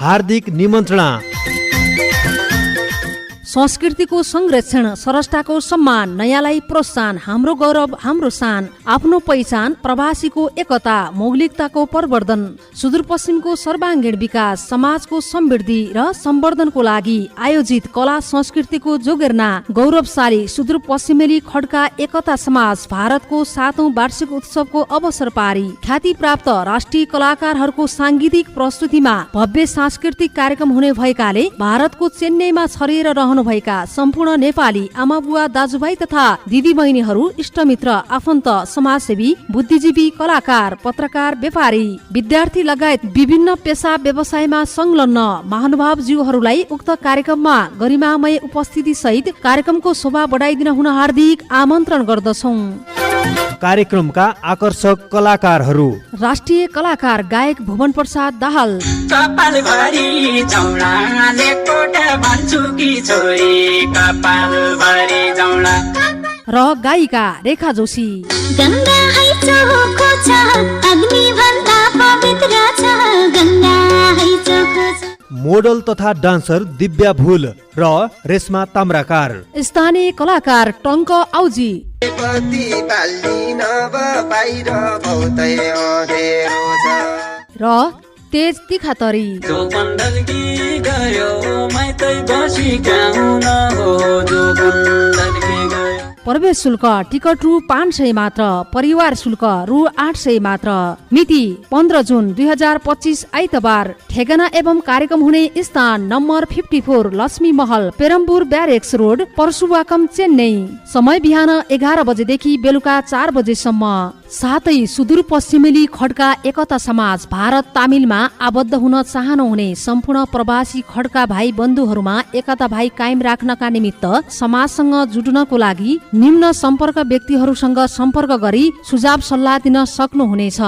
हार्दिक निमन्त्रणा। संस्कृतिको संरक्षण, स्रष्टाको सम्मान, नयाँलाई प्रोत्साहन, हाम्रो गौरव हाम्रो शान, आफ्नो पहिचान, प्रवासीको एकता, मौलिकताको प्रवर्धन, सुदूरपश्चिमको सर्वाङ्गीण विकास, समाजको समृद्धि र सम्वर्धनको लागि आयोजित कला संस्कृतिको जोगेर्ना गौरवशाली सुदूरपश्चिमेली खड्का एकता समाज भारतको 7औं वार्षिक उत्सवको अवसर पारी ख्याति प्राप्त राष्ट्रिय कलाकारहरूको सांगीतिक प्रस्तुतिमा भव्य सांस्कृतिक कार्यक्रम हुने भएकाले भारतको चेन्नईमा छरिएर रहनु भएका सम्पूर्ण नेपाली आमाबुवा दाजुभाइ तथा दिदीबहिनीहरू, इष्टमित्र, आफन्त, समाजसेवी, बुद्धिजीवी, कलाकार, पत्रकार, व्यापारी, विद्यार्थी लगायत विभिन्न पेशा व्यवसायमा संलग्न महानुभावज्यूहरूलाई उक्त कार्यक्रममा गरिमामय उपस्थिति सहित कार्यक्रमको शोभा बढाइदिन हुन हार्दिक आमन्त्रण गर्दछौं। कार्यक्रमका आकर्षक कलाकारहरू: राष्ट्रिय कलाकार गायक भुवन प्रसाद दाहाल, र गायिका रेखा जोशी। मोडल तथा डान्सर दिव्या भुल र रेशमा ताम्राकार। स्थानीय कलाकार टङ्क आउजी र तेज तिखातरी। प्रवेश शुल्क टिकट रु 500 मात्र, परिवार शुल्क रु 800 मात्र। मिति 15 जुन 2025 आइतबार। ठेगाना एवं कार्यक्रम हुने स्थान नम्बर 54 लक्ष्मी महल, पेरम्बुर ब्यारेक्स रोड, परशुवाकम, चेन्नई। समय बिहान 11 बजेदेखि बेलुका 4 बजेसम्म। साथै सुदूरपश्चिमेली खड्का एकता समाज भारत तामिलमा आबद्ध हुन चाहनुहुने सम्पूर्ण प्रवासी खड्का भाइ बन्धुहरूमा एकता भाइ कायम राख्नका निमित्त समाजसँग जुट्नको लागि निम्न सम्पर्क व्यक्तिहरूसँग सम्पर्क गरी सुझाव सल्लाह दिन सक्नुहुनेछ।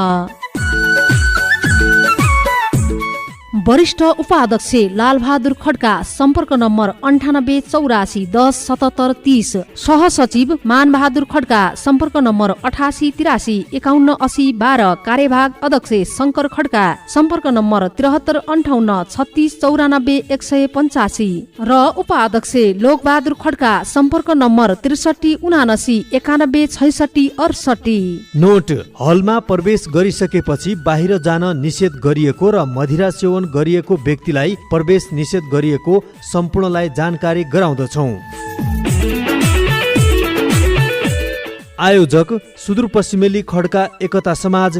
वरिष्ठ उपाध्यक्ष लालबहादुर खड्का, सम्पर्क नम्बर 9884 10 77 30। सहसचिव मानबहादुर खड्का, सम्पर्क नम्बर 88 83 51 80 12। कार्यभाग अध्यक्ष शङ्कर खड्का, सम्पर्क नम्बर 73 58 36 94 185। र उपाध्यक्ष लोकबहादुर खड्का, सम्पर्क नम्बर 63 79 91 66 68। नोट: हलमा प्रवेश गरिसकेपछि बाहिर जान निषेध गरिएको र मदिरा सेवन गरिएको व्यक्तिलाई प्रवेश निषेध गरिएको सम्पूर्णलाई जानकारी गराउँदछौं। आयोजक सुदूरपश्चिमेली खड्का एकता समाज